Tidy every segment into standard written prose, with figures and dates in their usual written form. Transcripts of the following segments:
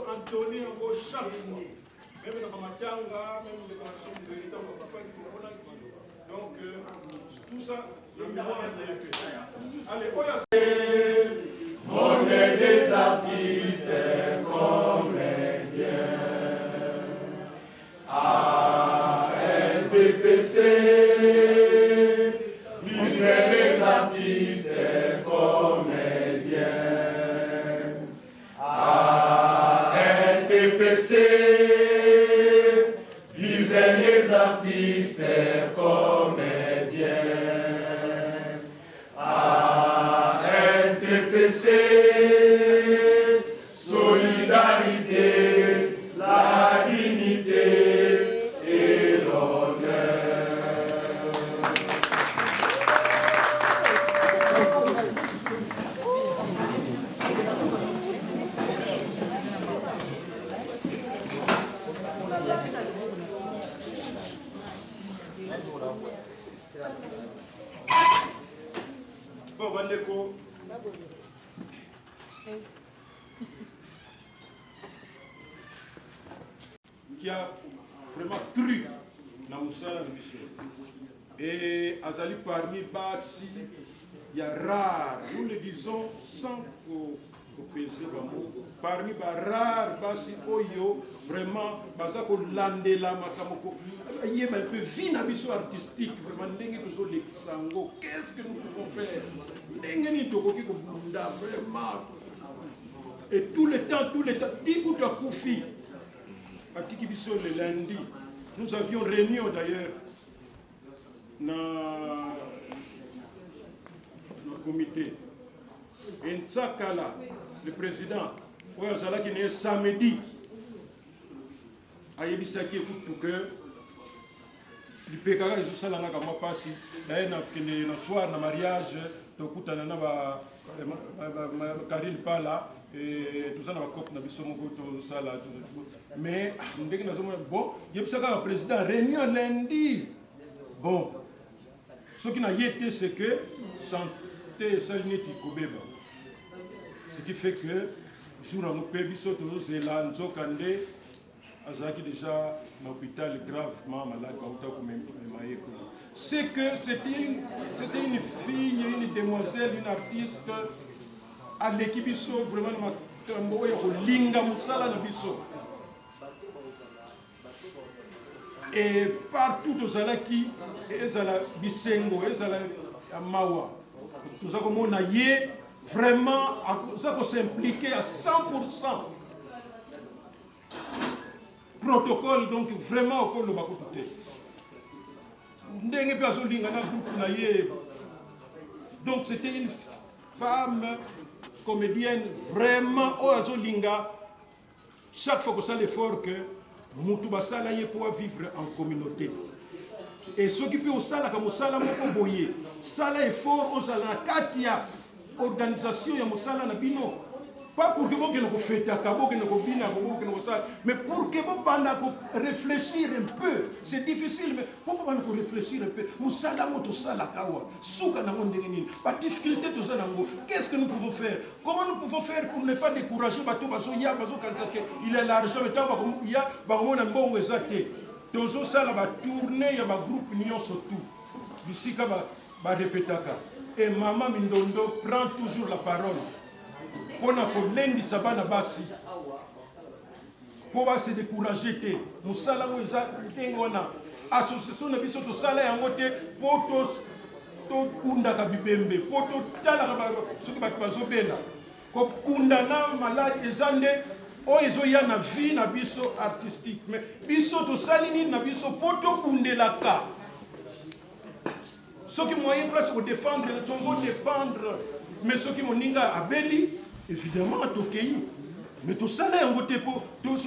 Anthony chaque fois. Même dans ma tanga, même dans la chambre de l'État, on va faire du corona. Donc, tout ça, le mémoire de allez, on est des artistes comédiens. ANPPC, vivez les artistes comédiens. ANPPC, vivez les artistes comédiens. ANPPC, solidarité, la dignité et l'honneur. Bon, Bandeko. Qui a vraiment cru dans Moussala Michel. Et Azali parmi Bassi, il y a rare, nous le disons sans peser parmi les rares Bassi Oyo, vraiment, Basako Landela Makamoko, il y a un peu vie artistique, vraiment, qu'est-ce que nous pouvons faire? Vraiment. Et tout le temps, Tikuta Koufi, à Tikibiso le lundi, nous avions réunion d'ailleurs dans le comité. Et Ntsakala, le président, qui est samedi, a dit ça qui est tout cœur. Il peut y avoir des choses qui sont passées. D'ailleurs, dans le soir, dans le mariage, il y a Karil Pala. Et tout ça, on va mais bon, il y a un président réunion lundi. Bon, ce qui n'a été, c'est que santé salinité Kobeba. Ce qui fait que jour où nous payons toujours c'est là, nous sommes Azaki déjà l'hôpital gravement malade. C'est que c'était une fille, une demoiselle, une artiste. À l'équipe biso vraiment linga musala na biso et partout aux alaki ezala bisengo ezala mawa tout ça comme on a yé vraiment ça qu'on s'impliquer à 100% protocole donc vraiment au le bakoute ndenge pe linga na groupe na yé donc c'était une femme comédienne vraiment au Azolinga, chaque fois que ça l'effort que Moutouba Sala y pour vivre en communauté. Et ceux qui peuvent au Sala comme au Sala Mokoboye, Sala effort au Sala Katia, organisation ya Moussala Nabino. Pas pour que vous ne faites à mais pour que vous réfléchir un peu. C'est difficile, mais pour vous réfléchir un peu. Qu'est-ce que nous pouvons faire? Comment nous pouvons faire pour ne pas décourager? Il a l'argent, il y a un bon résultat. Tozo sala ba tourner ya ba groupe union surtout. Bisika ba répétaka. Et maman Mindondo prend toujours la parole. Pour lundi sabana basi. Pour se décourager te. Musala mo eza tengona. Association na biso to sala yango te pour to kunda ka bibembe. Pour to tala ka soki ba bazobela. Ko kunda na malade ezande. Oh, ils ont eu une vie na biso artistique, mais biso to salini na biso poto bundelaka. Ceux qui moyen place pour défendre, ils vont défendre, mais ceux qui moninga abeli, évidemment tokei. Mais tout ça là, on vote pour tout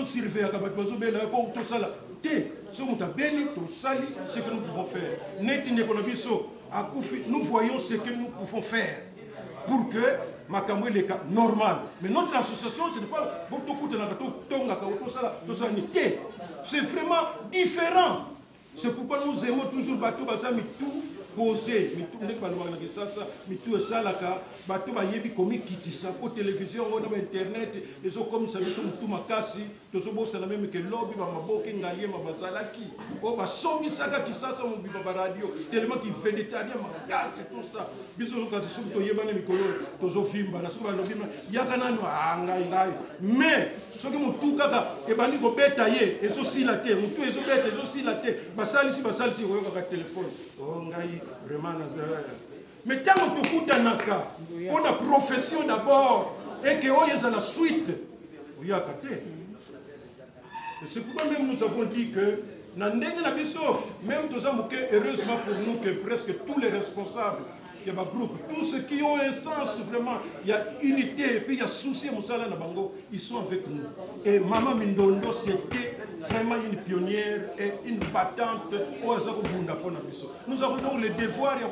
surveiller à Kabakozo bela pour tout ça là. Té, ce qu'on abeli, tout sali, ce que nous pouvons faire. Net biso à Koufi, nous voyons ce que nous pouvons faire pour que Makamwe les cas normal. Mais notre association, ce n'est pas c'est vraiment différent. C'est pourquoi nous aimons toujours Bateau Bazami tout poser ndenge balobaka na kisasa mitu esalaka bato bayebi komikitisa po télévision ngo na bainternet ezokomisa biso motu makasi tozobosana meme ke lobi bamaboke ngaliema bazalaki oyo basomisaka kisasa mobima baradio tellement ki végétarien makasi tout ça biso kasi soki toyebana mikolo tozovimbana soki balobima yaka nani ngai mais soki motu kaka ebandi kobeta ye ezosila te motu ezobeta ezosila te basalisi koyokaka telefone ngai vraiment mais ntango tokutanaka mpona profession d'abord eke oyo eza la suite oyaka te. C'est pourquoi même nous avons dit que même heureusement pour nous que presque tous les responsables il y a un groupe, tous ceux qui ont un sens vraiment, il y a unité, et puis il y a souci, ils sont avec nous. Et Maman Mindondo, c'était vraiment une pionnière et une battante. Nous avons donc le devoir, il y a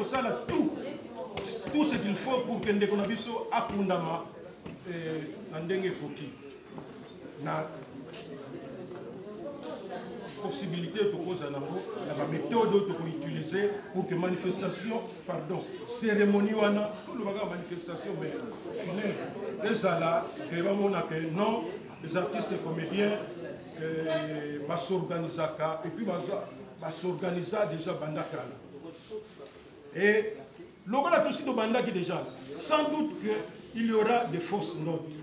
tout ce qu'il faut pour que nous puissions Akundama Ndenge Koki. Possibilité de poser la méthode de utiliser pour que manifestation, cérémonie, tout le bagage manifestation, mais finalement, ça là, non, les artistes et comédiens, s'organiser et puis s'organiser déjà bandakala. Et l'on aussi de bandaki déjà, sans doute qu'il y aura des fausses notes.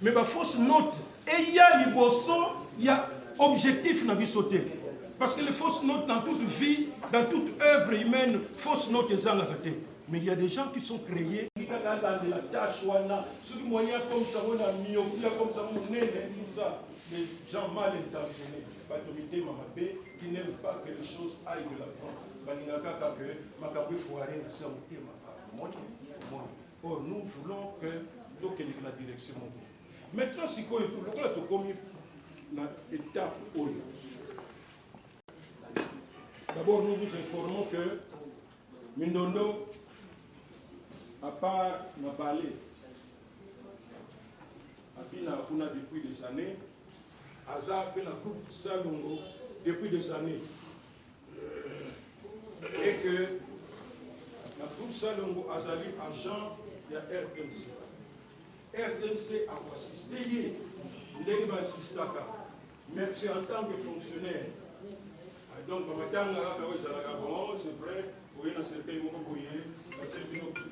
Mais les fausses notes, et il y a les bossons, il y a objectif n'a pas sauté. Parce que les fausses notes dans toute vie, dans toute œuvre humaine, fausses notes sont arrêtées. Mais il y a des gens qui sont créés. Dans la tâche, sur moyen comme ça, on a mis comme ça, des gens mal intentionnés, qui n'aiment pas que les choses aillent de l'avant. Or, nous voulons que la direction. Maintenant, si on est l'étape Oyo. D'abord, nous vous informons que Mindondo, à part Nabale, Abina depuis des années, Azar fait la coupe Salongo depuis des années. Et que la coupe Salongo Azali agent de la RDC. RDC a assisté. Mais c'est en tant que fonctionnaire. Donc, c'est vrai, vous voyez, dans ce pays, vous voyez, et puis, donc, nous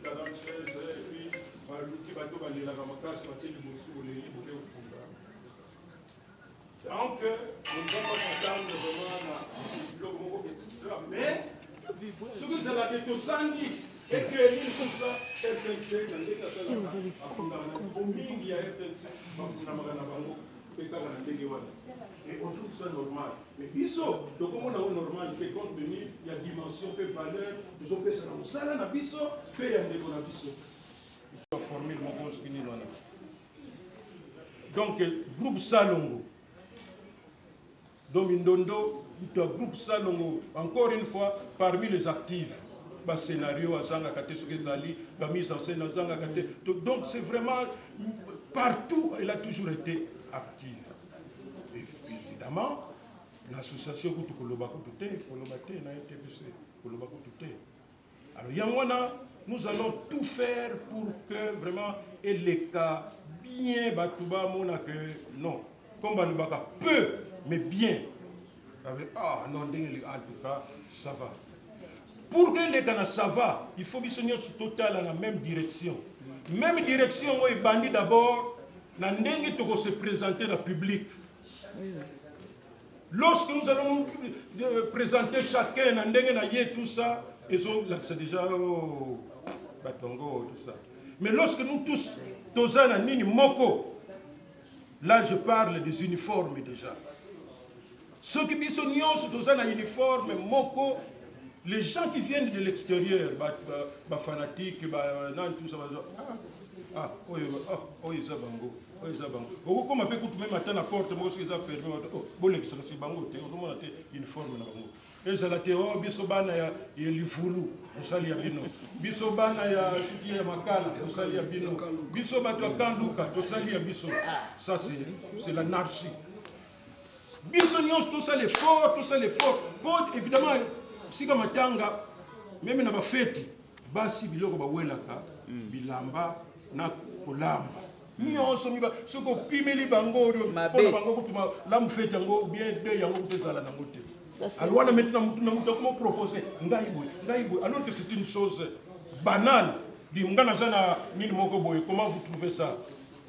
devons s'attendre vraiment à mais, ce que c'est la question, c'est que il faut ça, et on trouve ça normal. Mais biso, donc comment on a normal, c'est compte tenu, il y a dimension, il y a valeur, nous avons fait ça dans le salon, biso, il y a des biso. Il faut former le monde qui n'est pas là. Donc, groupe Salongo, Domindondo, groupe Salongo, encore une fois, parmi les actifs. Scénario à Zanga Kate Sugezali, la mise en scène à Zanga Kate. Donc c'est vraiment partout, elle a toujours été active. Et évidemment, l'association alors Yamwana, nous allons tout faire pour que vraiment elle les cas bien Batouba Mona que non, comme Banubaka peu, mais bien. Ah non, en tout cas, ça va. Pour que les gens ça va, il faut que nous soyons total dans la même direction. Même direction où il bandit d'abord, nous se présenter dans le public. Lorsque nous allons présenter chacun, tout ça, c'est déjà Batongo, tout ça. Mais lorsque nous tous, Moko, là je parle des uniformes déjà. Ceux qui sont tous en uniforme, Moko, les gens qui viennent de l'extérieur, fanatiques, tout ça, comme après même matin la porte, moi aussi ils ont fermé, bon l'excellence bango, tout le monde a uniforme là bango. Et ça la théorie, bisobana ya lifulu, usali ya bino. Bisobana ya siki ya makala, usali ya bino. Bisobatu kanduka, usali ya biso. Ça c'est l'anarchie. Bisognos tout ça l'effort, tout ça l'effort. Bon évidemment si comme Tanga Même na ba fête basi biloko bawelaka bilamba na kolamba nyonso miba soko pimeli bango pona bango kutuma la mfete yango bien de yango kutezala nango te. Alors on a maintenant comment proposer ngaïboy alors que c'est une chose banale. Dit ngana zana nini moko boy, comment vous trouvez ça?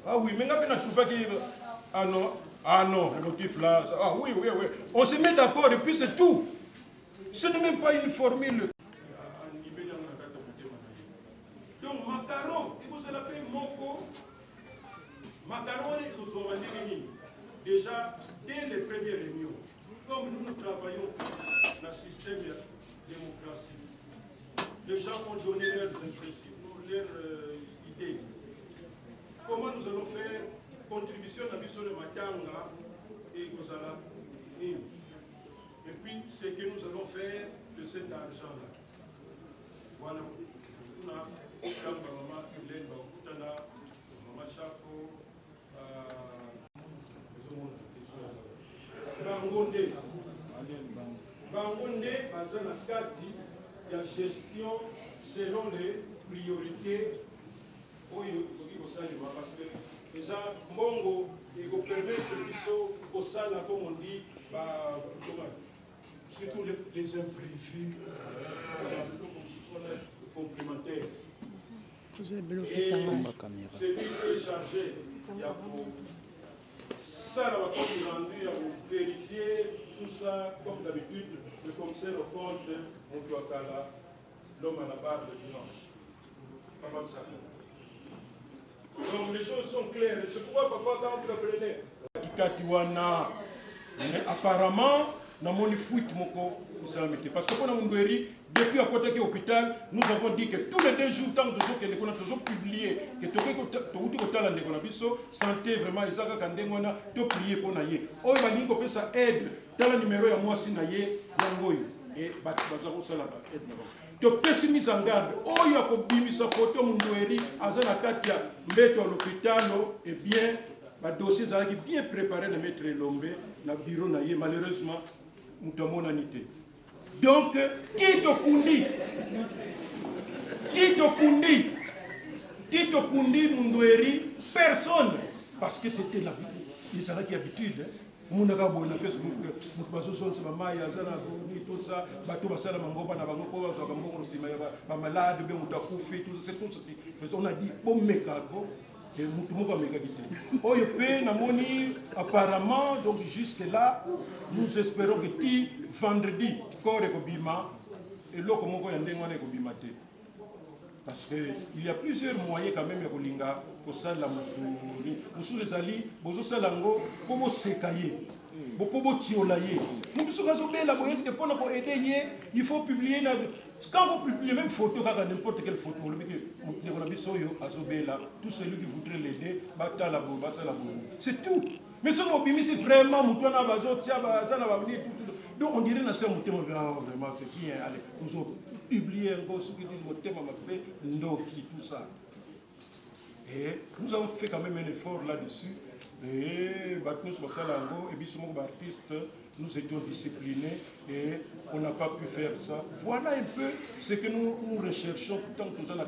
Ah oui, mais ngapena trouver que ah non, le motif là, ah oui. On se met d'accord et puis c'est tout. Ce n'est même pas une formule. Donc macaron, il faut se l'appeler moko. Macaron et nous déjà dès les premières réunions, comme nous travaillons dans le système de démocratie, les gens ont donné leurs impressions, leurs idées. Comment nous allons faire contribution à l'ambition de Matanga et Gozala. Et puis, ce que nous allons faire de cet argent-là. Voilà. On a Maman Hélène, Maman Chaco, Bangonde, Bazana Kati, il y a gestion selon les priorités. Parce que déjà, Mongo, il vous permet de au salon, comme on dit, surtout les imprévus, complémentaires. Et c'est lui qui est chargé. Il y a pour ça, on va rendu à vérifier tout ça, comme d'habitude, le commissaire au compte, Moutouakala, l'homme à la barre de dimanche. Pas comme ça. Donc les choses sont claires. C'est pourquoi parfois quand vous apprenez Kikatiwana, mais apparemment, dans mon fuite, parce que pendant mon guéri, depuis à côté de l'hôpital, nous avons dit que tous les 2 jours, tant que nous avons publié que tout le santé vraiment, ils ont prié pour nous. Oh, il va dire ça aide. Dans le numéro, il y a moi aussi, et tu peux mise en garde. Oh, il y a une photo, mon guéri, à Zanakatia, mettre à l'hôpital, et bien, le dossier est bien préparé de mettre l'homme dans le bureau, malheureusement, nous avons une unité. Donc, Tito Kundi, Mundoueri, personne, parce que c'était la vie, ils avaient l'habitude. Mon agabo na Facebook, mon baso son sa maya zana tout ça, bateau basala mangoba na bango ko za bango sima ba malade be mutakufi tout c'est tout ça. On a dit bon mekako et mutumoko mekagité. Oyo pe na moni apparemment donc jusque là nous espérons que ti vendredi corps ko bima et loko moko ya ndengwana ko bima te. Parce qu'il y a plusieurs moyens quand même pour linga pour ça la mutuni. Musu les ali, bozo salango, bobo sekaye, bobo tiolaye. Nous sommes là la moyenne que pour nous aider, il faut publier quand vous publiez même photo quand n'importe quelle photo, le mec on a vu soyo azobela, tout celui qui voudrait l'aider, bata la boba ça la boba. C'est tout. Mais ce qu'on bimi c'est vraiment mutuna bazo tia ba za na ba venir tout. Donc on dirait na c'est mutema vraiment c'est qui allez toujours publier un gros qui dit le thème Ndoki, tout ça. Et nous avons fait quand même un effort là-dessus. Et nous sommes et puis nous artistes, nous étions disciplinés et on n'a pas pu faire ça. Voilà un peu ce que nous recherchons tant que nous avons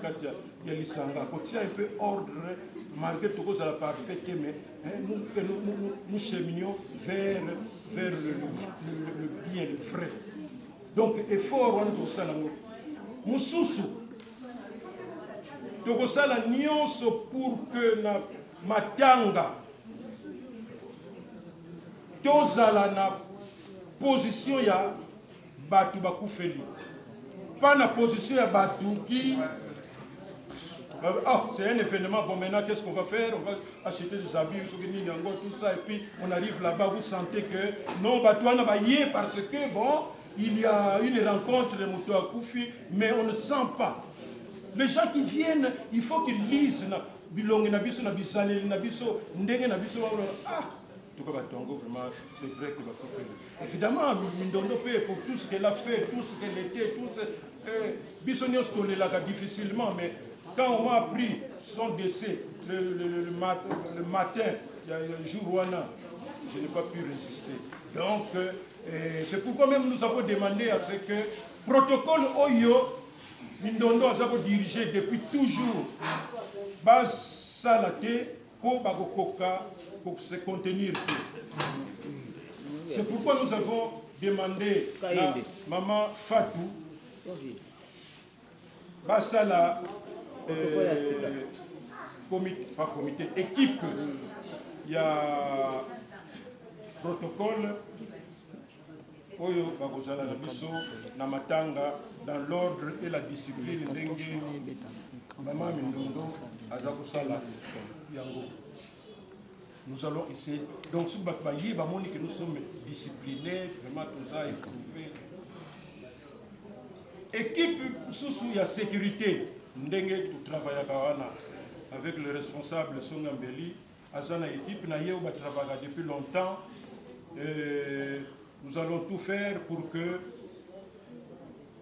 il y a l'Isanga. Quand il y a un peu ordre, malgré tout ça la parfaite, mais nous cheminions vers le bien, le vrai. Donc, effort, on doit ça. Mususu, tokosala nyonso pour que na matanga tozala na position ya batu bakufeli, pas na position ya batu qui c'est un événement, bon maintenant qu'est-ce qu'on va faire? On va acheter des habits, tout ça, et puis on arrive là-bas, vous sentez que non, batu ana baye parce que bon, il y a une rencontre de Moutou Akoufi, mais on ne sent pas. Les gens qui viennent, il faut qu'ils lisent Bilongi Nabiso, Nabisale, Nabiso, Ndenge Nabiso. Ah, tout cas, vraiment, c'est vrai que Bakoufi. Évidemment, Mindondo paye pour tout ce qu'elle a fait, tout ce qu'elle était, tout ce. Bissonios Kolelaka difficilement, mais quand on m'a appris son décès le matin, le jour où je n'ai pas pu résister. Donc, c'est pourquoi même nous avons demandé à ce que protocole Oyo Mindondo a dirigé depuis toujours. Bas Salate pour Bagokoka pour se contenir. C'est pourquoi nous avons demandé à Maman Fatou Basala comité, équipe, il y a protocole, Oyo Bagozala Nabiso, Namatanga, dans l'ordre et la discipline, Maman Mindondo, Azakusala, Yango. Nous allons essayer. Donc, si nous sommes disciplinés, vraiment tout ça est prouvé. Équipe sous la sécurité, Ndenge tout travaille avec le responsable Songambeli, Azana équipe Naye va travailler depuis longtemps. Nous allons tout faire pour que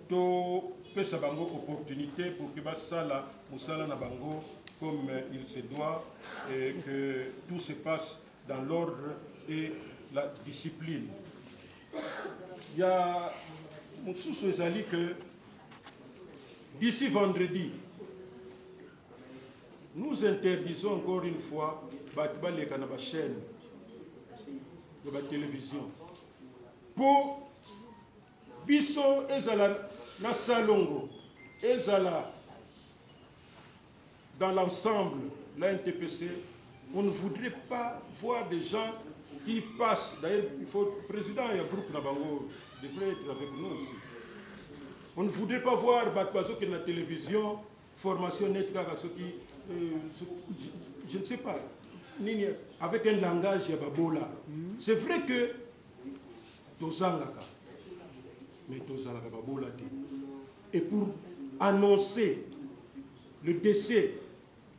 tout puisse avoir une opportunité pour que Basala Moussala Nabango comme il se doit et que tout se passe dans l'ordre et la discipline. Il y a mon sous que d'ici vendredi, nous interdisons encore une fois les chaînes de la télévision. Pour Bisso Ezala Nassalongo, Ezala dans l'ensemble, la NTPC, on ne voudrait pas voir des gens qui passent. D'ailleurs, il faut le président et le groupe Nabango devrait être avec nous aussi. On ne voudrait pas voir Batbazo qui est dans la télévision, formation nette, je ne sais pas, avec un langage yababola. C'est vrai que Tozangaka, mais Tozangaka babola. Et pour annoncer le décès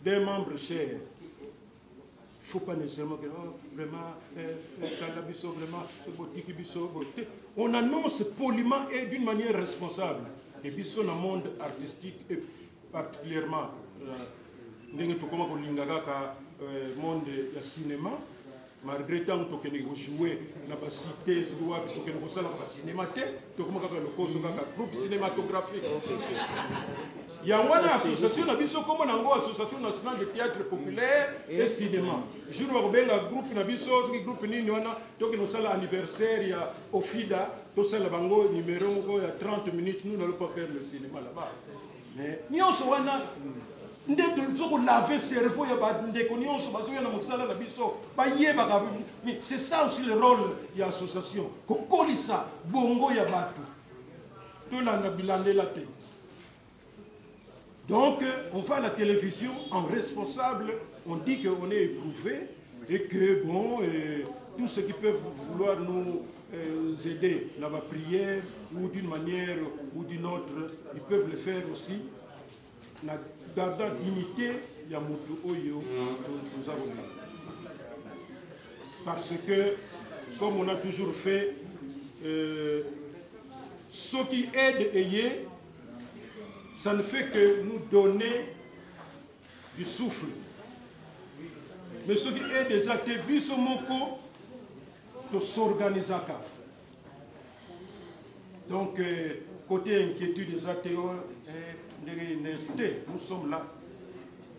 d'un membre cher, il ne faut pas nécessairement que vraiment, on annonce poliment et d'une manière responsable. Et puis, dans le monde artistique, et particulièrement, dans le monde du cinéma, malgré tout, on a joué dans la cité, on a joué dans le cinéma, on a joué dans le groupe cinématographique. Il y a une association, l'association nationale de théâtre populaire et cinéma. Je vous rappelle le groupe le groupe anniversaire au FIDA, tout ça numéro il y a 30 minutes, nous n'allons pas faire le cinéma là-bas. Mais nous avons laver cerveau c'est ça aussi le rôle de l'association. Kokolisa bongo ya batu. Tout la bilande la tête. Donc, on va à la télévision en responsable, on dit qu'on est éprouvé et que, bon, tous ceux qui peuvent vouloir nous aider dans la prière ou d'une manière ou d'une autre, ils peuvent le faire aussi. Dans la dignité, il y a Moutou Oyo, nous avons. Parce que, comme on a toujours fait, ceux qui aident ayez, ça ne fait que nous donner du souffle. Mais ceux qui aident des actes, bisomoko, de s'organiser. Donc, côté inquiétude des actes, nous sommes là.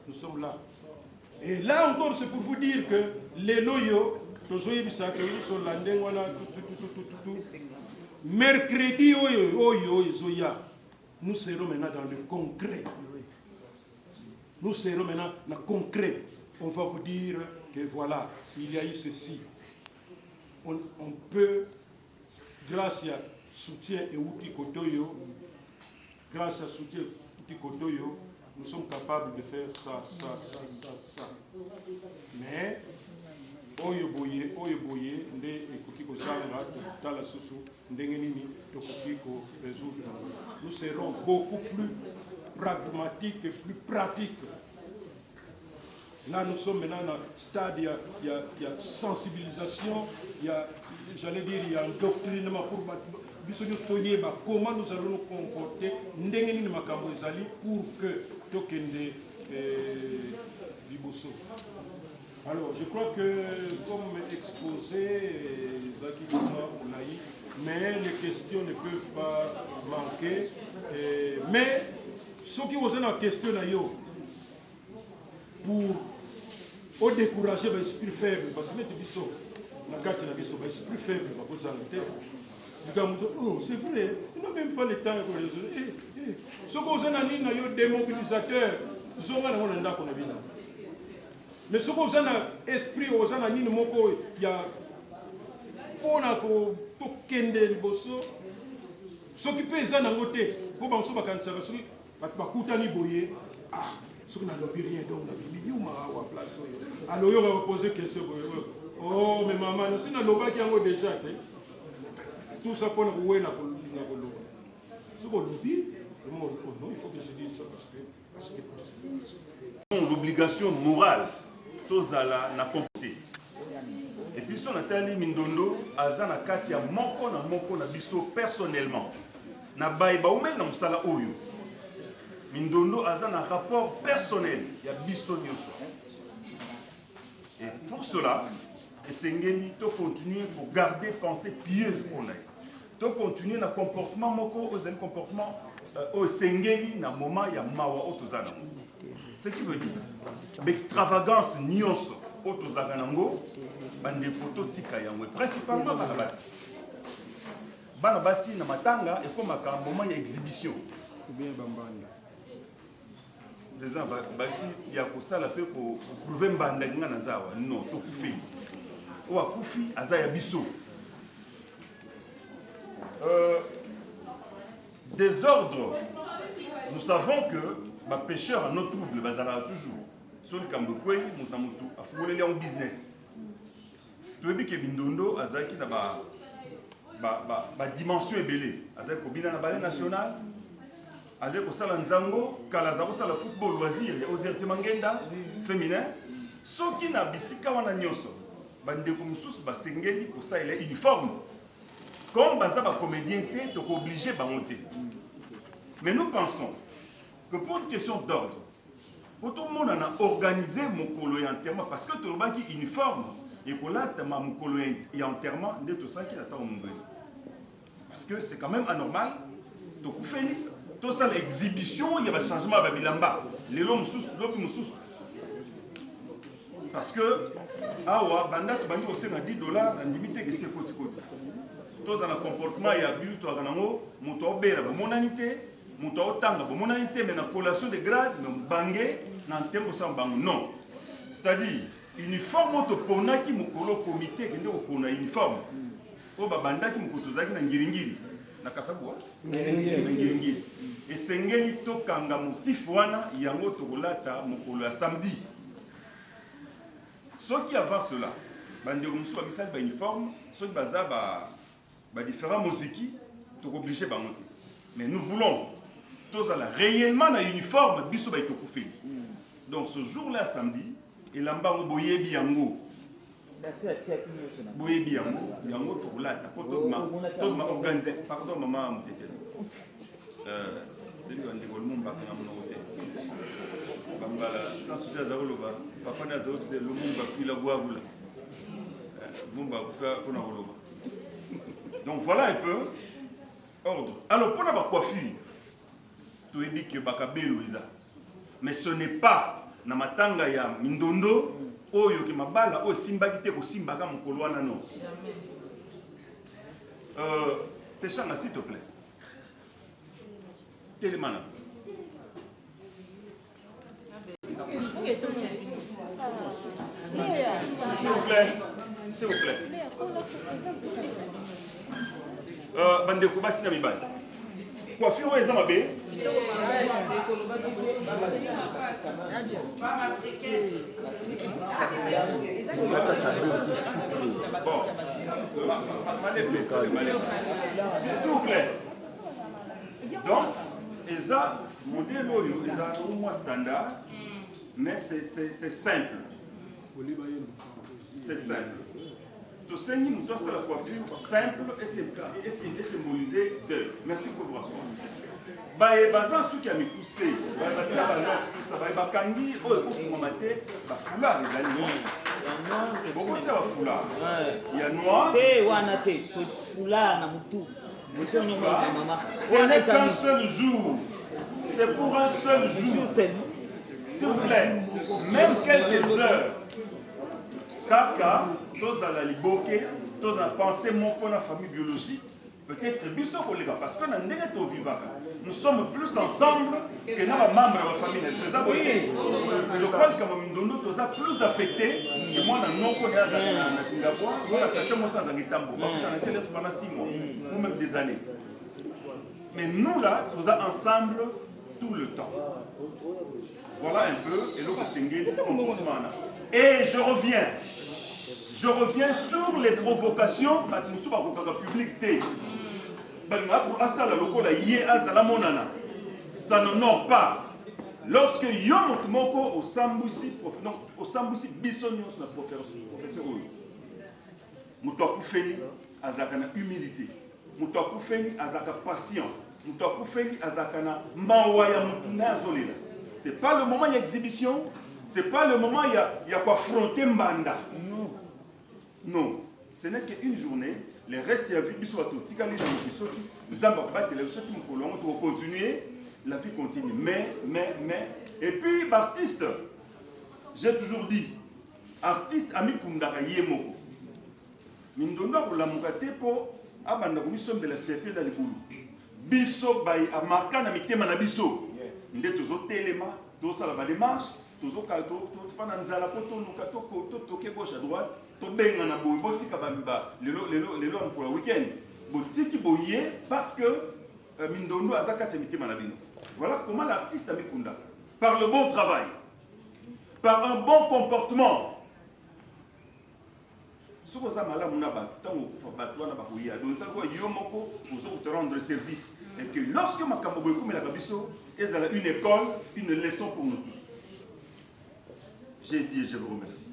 Nous sommes là. Et là encore, c'est pour vous dire que les loyaux, mercredi, nous serons maintenant dans le concret. Nous serons maintenant dans le concret. On va vous dire que voilà, il y a eu ceci. On peut, grâce à soutien et outils Kotoyo, grâce à soutien et outils Kotoyo, nous sommes capables de faire ça. Mais, oyo boye, nde ekoki kozanga tala susu ndenge nini tokoki ko résoudre. Nous serons beaucoup plus pragmatiques et plus pratiques. Là, nous sommes maintenant dans le stade, il y a sensibilisation, j'allais dire, il y a un doctrinement pour comment nous allons nous comporter pour que Tokende Liboso. Alors, je crois que, comme exposé, mais les questions ne peuvent pas manquer. Mais Ce qui vous a question pour décourager l'esprit faible, parce que la carte n'a pas l'esprit faible, c'est vrai, ils n'ont même pas le temps de raisonner. Ce que vous avez un démobilisateur, ils ont un mais ce que vous avez un esprit, vous avez un moko, il y a un kende bosso. Ce qui peut être un côté, pour que vous ayez un boye, ah, ce qu'on a rien donc, alors il va poser question. Oh, mais maman, si on a déjà, tout ça pour nous, il faut que je dise ça parce que l'obligation morale, tous à la comporter. Et puis, si on a tali Mindondo, Azana Katia, moko na biso personnellement. Na baïba ou même na musala oyo. Mindondo Azana rapport personnel, il y a biso nyoso. Et pour cela, Essengeni, to continuer pour garder pensée pieuse pour nous. To continuer na comportement moko, aux comportement au Essengeni na moment ya mawa otozana. Ce qui veut dire l'extravagance nyonso otozana nango bande photo tika yango principalement bana basi na matanga et comme un moment ya exhibition ou bien bambanda. Les gens basi ya ko sala pe ko prouver mbanda nga na zawa non to kufi. Ou a kufi azaya biso. Désordre. Nous savons que les pêcheurs en eau trouble, bazala toujours. Sur le Kambokwe, Moutamutu, a foulé en business. Tu veux dire que Bindondo, Azaki, la dimension est belle. Azaki, Kobina, la ballet nationale. Azaki, Kosala Nzango, Kalazako, le football loisir, Ozerte Mangenda, féminin. Ce qui n'a bisika wana nyoso, Bandeko Moussous, Basengeli, Kosa, il est uniforme. Comme Bazaba comédien, tu es obligé de monter. Mais nous pensons que pour une question d'ordre, tout le monde a organisé mon colo enterrement parce que tout le monde est uniforme et que là, mon colo et enterrement, de tout ça qui attend au monde. Parce que c'est quand même anormal. Donc, vous faites tout ça, l'exhibition, il y a un changement à Babilamba. Les lois moussous, parce que, awa, banda, tu vas aussi $10, on limite que c'est côté. Tout ça, le comportement, il y a bu, tu as un mot, mon monanité. Mais la collation de grade, non. C'est-à-dire, uniforme qui mokolo comité qui est uniforme. Au babanda qui mokotozaki na ngiringiri. Na kasabwa. Ngiringiri. Et sengeli to kanga motif wana yango tokolata mokolo ya samedi. Ceux qui avant cela, bandeko musu ba misali ba uniforme, ceux qui baza ba différents mosiki, to obligé ba monter. Mais nous voulons tous réellement dans uniforme, biso ba itokufi. Donc ce jour-là samedi, et l'ambango boyebi yango. Merci à Tia Kinyo. Boyebi yango tokolata, tout ma organisé. Pardon maman mutete. Deli wande kolumba kana mnote. Bambala sans souci azaloba, papa na azalo c'est lumumba fila gwagula. Lumumba kufa kona koloba. Donc voilà un peu ordre. Alors pour la coiffure, tu es dit que bakabelo eza. Mais ce n'est pas na matanga ya Mindondo oyo ke mabala o simba kite ko simba ka mokolo wana non. Téchanga s'il te plaît. Télémana. S'il vous plaît. S'il vous plaît. Bandeko basi na mibali. Coiffure eza mabe. Bon. S'il vous plaît. Donc, eza modèle oyo eza au moins standard, mais c'est simple. C'est simple. Tout ça, nous doit faire la coiffure simple et symbolisée de. Merci pour votre soin. Bazan ceux qui a mis poussé, bakangi oyo kofuma mate ba foulard les aliments. Beaucoup de ça va foulard. Il y a noir. Te wana te foulard na mutu. Ce n'est qu'un seul jour. C'est pour un seul jour. S'il vous plaît, même quelques heures. Kaka, tous à la liboke, tous à penser mon pour la famille biologique. Peut-être biso collègue parce qu'on a négatif au vivaka. Nous sommes plus ensemble que nos membres de la famille. C'est ça, oui. Je crois que Mindondo tous plus affecté que moi dans nos collègues à Singapore. On a fait moi sans Angitambo. On a été là pendant 6 mois ou même des années. Mais nous là, tous ensemble tout le temps. Voilà un peu et l'autre single. Et je reviens sur les provocations publiques. Ça n'honore pas. Lorsque Yom Moko au Sambousi Bissonios na professeur Moutakoufeni azakana humilité, Moutakoufeni azaka patient, Moutakoufeni azakana mawaya mutuna zolela. C'est pas le moment d'exhibition, c'est pas le moment il y a quoi affronter Mbanda. Non, ce n'est qu'une journée. Les restes, il y a vu, nous avons battu les autres, nous continuer, la vie continue. Mais, et puis, artiste, j'ai toujours dit, artiste, ami Kundaka Yemoko. Mindonda pour la mugate pour abanda nous sommes de la CP dans les boulot. Biso bay a marqué na mitema na biso. Ndé tozo téléma, tozo sala va démarche, tozo kalto, tozo fa na nzala poto luka to toke gauche à droite. Tobenga na boy botika bamba lelo pour le week-end botiki boye parce que Mindondo azaka temité manabino. Voilà comment l'artiste a mikunda par le bon travail, par un bon comportement. Ce que ça mala muna ba tango kufa batwa na bakoya donc ça quoi yomoko pour te rendre service et que lorsque makambo boy comme la biso ezala une école, une leçon pour nous tous. J'ai dit, je vous remercie.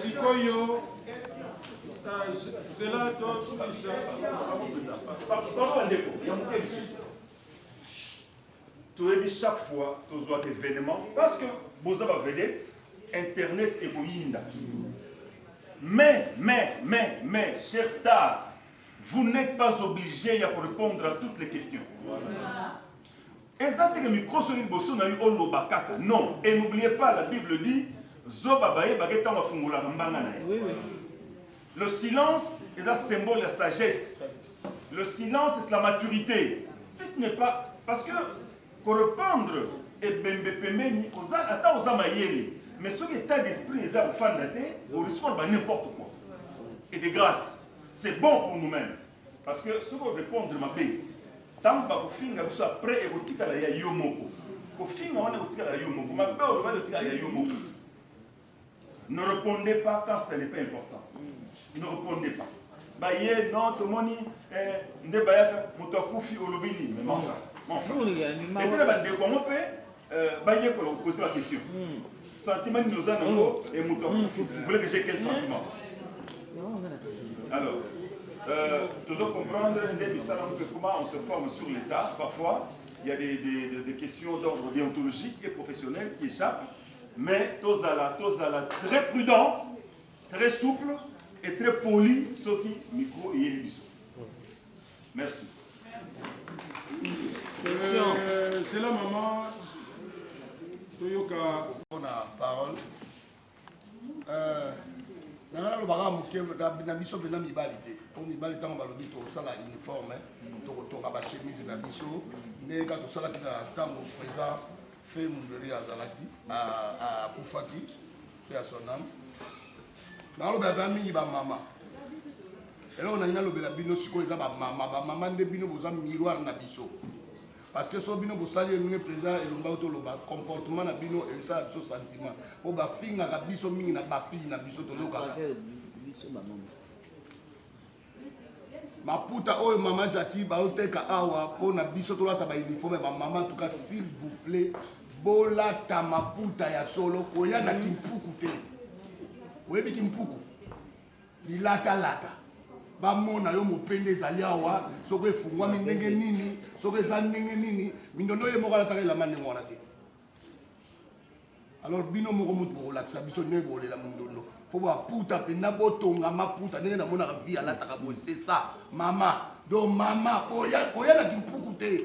Sikoyo, c'est là, tu chaque fois, tu as des événements, parce que vous avez vedette, Internet et Boyinda. Mais, chers stars, vous n'êtes pas obligés à répondre à toutes les questions. Non, et n'oubliez pas, la Bible dit le silence est un symbole de sagesse. Le silence est la maturité. Ce n'est pas parce que pour répondre et bembepemeni attends aux amayeli, mais ce état d'esprit est à fin d'athée, on risque n'importe quoi. Et de grâce, c'est bon pour nous-mêmes parce que ce qu'on répondre ma paix. Tant que vous finissez après et vous tirez à la yomoko. Vous finissez à la yomoko. Ma peur, vous allez tirer à la yomoko. Ne répondez pas quand ce n'est pas important. Ne répondez pas. Baye, non, tout le monde ne bayaka, moutakufi olobini. Mais enfin. Et puis là, comment on peut baye pour poser la question. Sentiment de nos anneaux et moutakufi. Vous voulez que j'ai quel sentiment? Alors. Toujours comprendre comment on se forme sur l'État. Parfois, il y a des questions d'ordre déontologique et professionnel qui échappent. Mais tous à la très prudent, très souple et très poli, ce qui micro et élibiso. Merci. C'est la maman. Toyoka. On a parole. Nangana lo baga muke na biso bena mibali te po mibali tango balobi to sala uniforme to ba chemise na biso ne ka to sala kita tango président fait munderi azalaki a kufaki pe sonam na lo ba mingi ba mama elo na ina lo bela bino siko eza ba mama nde bino boza miroir na biso parce que so bino bosali le président elomba to lo ba comportement na bino et ça biso sentiment po ba finga ka biso mingi na ba fille na biso to loka maputa oyo mama Jackie ba oteka awa po na biso to lata ba uniforme ba mama en tout cas s'il vous plaît bola ta maputa ya solo koya na kimpuku te oyebi kimpuku bilata lata bamona yo mopende ezali awa soki efungwami ndenge nini soki eza ndenge nini mindondo ye moko alataka elamba ndenge wana te alors bino moko moto bokolakisa biso ndenge bokolela mindondo fo baputa mpenza botonga maputa ndenge namonaka vi alataka boye c'est ça mama donc mama koyala kimpuku te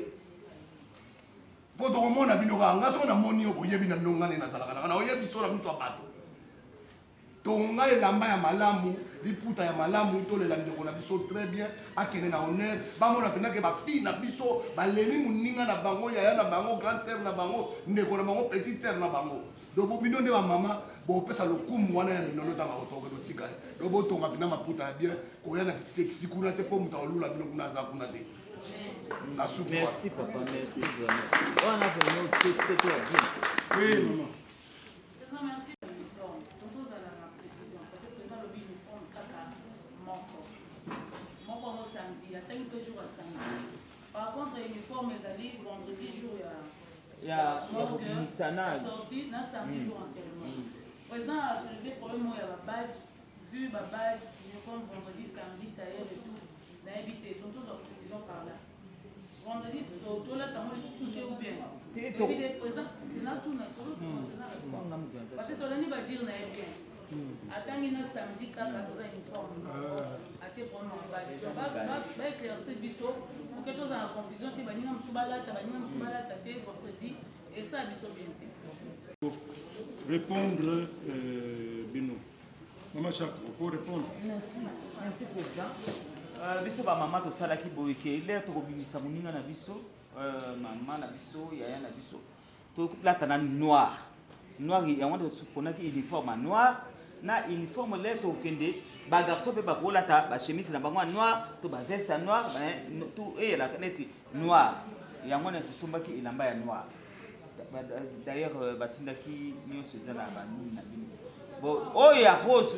po tokomona bino kaka nga soko namoni yo koyebi na bino ngane nazalaka nanga na oyebi so na miso ya bato to nga elamba ya malamu liputa ya malamu tolela ndeko na biso très bien akende na honneur bamona mpena ke bafille na biso balemi moninga na bango yaya na bango grande sœur na bango ndeko na bango petite sœur na bango donc bino nde bamama bopesa lokumu wana ya minono ntanga kotoke totika donc botonga mpena maputa ya bien koya na bisexi kuna te mpo moto akolula bino kuna aza kuna te na suki Merci papa, merci vraiment. On a vraiment testé toi bien. Oui, maman. Merci pour l'uniforme. Tout à la précision. Parce que dans le uniforme, caca, mon comme samedi, attends deux jours à samedi. Par contre, l'uniforme, ils allaient vendredi jour, il y a sorti, dans samedi jour entièrement. Président a soulevé pour le moment, il y a un badge, vu ma badge, uniforme vendredi, samedi, tailleur et tout. N'a évité, donc tous en précision par là. Vendredi, tout là, t'as moins de soutien ou bien. Et puis des présents, c'est là tout naturel. Parce que Tolani va dire n'a bien. Attends, il y a samedi, 4 à 12 uniforme. Attends, pour moi, va éclaircir biso pour que tous en confusion, tu vas venir à vendredi, et ça, biso bien. Répondre, Bino. Maman Chak, pour répondre. Merci président. Biso ba mama to sala ki boyeke le to kobimisa moninga na biso mama na biso yaya na biso to lata na noir ya wanda supona ki uniforme noir na uniforme le to kende ba garçon pe ba kolata ba chemise na bango noir to ba veste noir tout et la neti noir ya wanda to sombaki ilamba ya noir d'ailleurs batindaki nyoso ezala ba nini na bino bon oh ya rose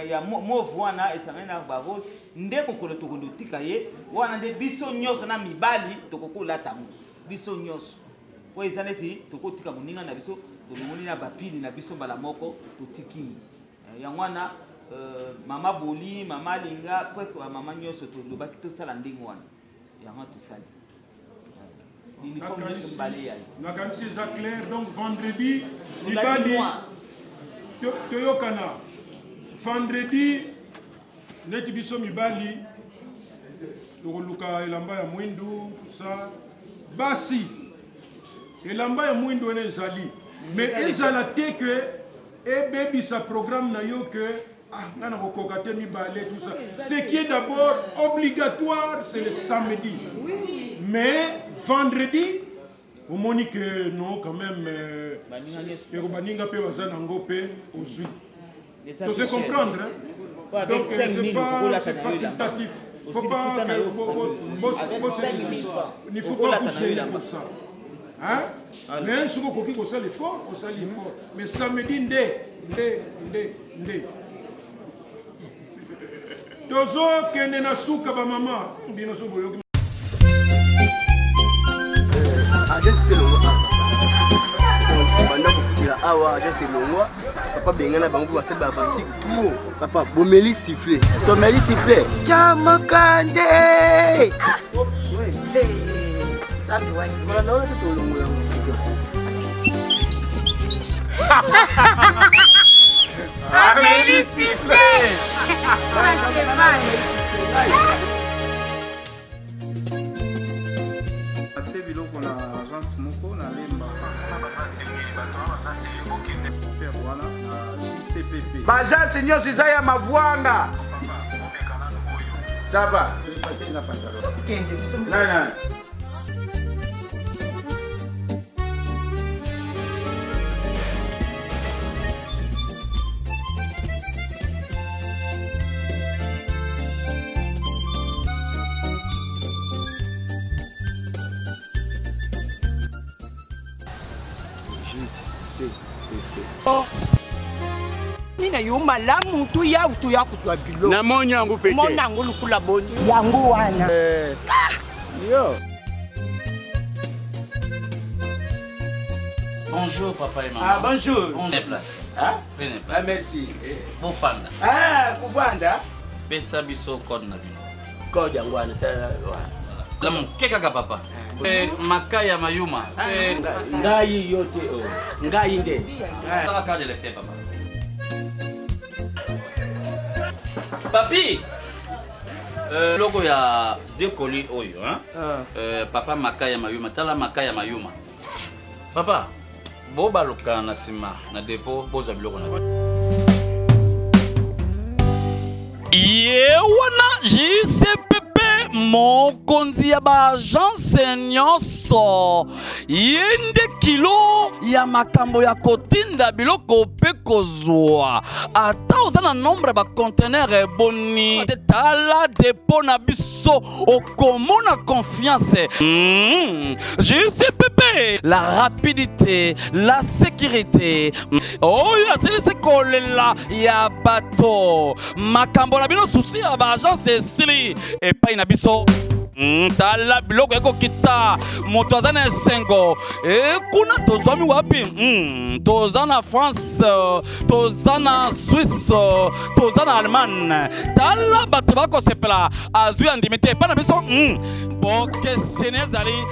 ya mauve wana esamena ba rose nde kokolo tokondo tika ye wana nde biso nyonso na mibali tokokola tango biso nyonso po ezaneti tokotika moninga na biso tolongoli na bapili na biso mbala moko totiki yango wana mama boli mama linga presque ba mama nyonso tolobaki tosala ndenge wana yango tosali uniforme nyonso mbale yaye nakanisi eza clair donc vendredi mibali toyokana vendredi neti biso mibali tokoluka elamba ya mwindu ça basi elamba ya mwindu wana ezali mais ezala te ke ebebisa programme na yo que nga na kokoka te mibale tout ça ce qui est d'abord obligatoire c'est le samedi mais vendredi omoni que non quand même baninga mpe baza nango mpe ozwi faut se comprendre hein? Donc c'est pas facultatif. Faut pas il faut pas vous gêner pour ça. Hein? Mais si vous copiez comme ça l'effort, mais samedi ndé. Tozo kende na suka ba mama bino so boyo. Awa je sais le moi papa bengana bango ba seba parti tout papa bomeli siffler tomeli siffler chamakande ça me voit voilà non tout le monde Amélie siffler ate biloko na agence moko na lemba wana na JCPP bagence nyonso eza ya mavwanga saba nana nina yo malamu tu ya kuzwa bilo na moni yangu peke mona yangu lukula boni yangu wana yo Bonjour papa et maman. Ah bonjour. On déplace. Ah? Venez Ah place. merci. Bofanda. Ah kuvanda. Pesa biso code na bino. Code yangu wana. Lamu keka papa. C'est Makaya Mayuma. C'est ngai yote o. Ngai nde. ça carte d'électeur papa. Papi. Logo ya deux colis oyo, hein? Papa Makaya Mayuma, tala Makaya Mayuma. Papa, bo baluka na sima na dépôt boza biloko na. Yewana JCPP mokonzi ya ba agence nyonso yende kilo ya makambo ya kotinda biloko pe kozwa ata oza na nombre ba conteneur eboni tala dépôt na biso okomona confiance. JCPP, la rapidité, la sécurité. Oh ya c'est kolela ya bato makambo na bino souci ya ba agence esili epai na biso. Tala biloko eko kita moto aza na esengo kuna tozwami wapi toza na France toza na Suisse toza na Allemagne tala bato bakosepela azwi andimi te epai na biso bokesene ezali